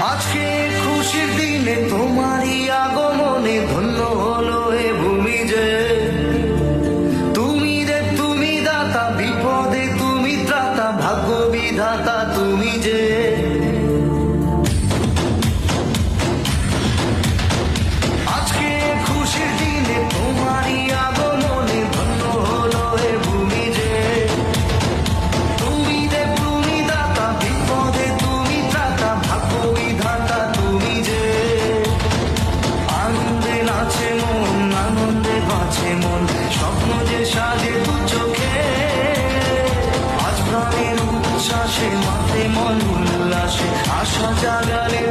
আজকে খুশির দিনে তোমারই আগমনে ধন্য হলো এ ভূমি যে তুমি দাতা বিপদে তুমি ত্রাতা ভাগ্য বিধাতা তুমি যে আজকে খুশির দিনে তোমারই আগমনে ধন্য হলো এ ভূমি যে তুমি দাতা বিপদে তুমি ত্রাতা ভাগ্য বিধাতা তুমি যে আনন্দে নাচে মন আনন্দে বাঁচে মন স্বপ্ন যে সাজে দু চোখে আজ প্রাণের উচ্ছ্বাসে মাতে মন উল্লাসে আশা জাগালে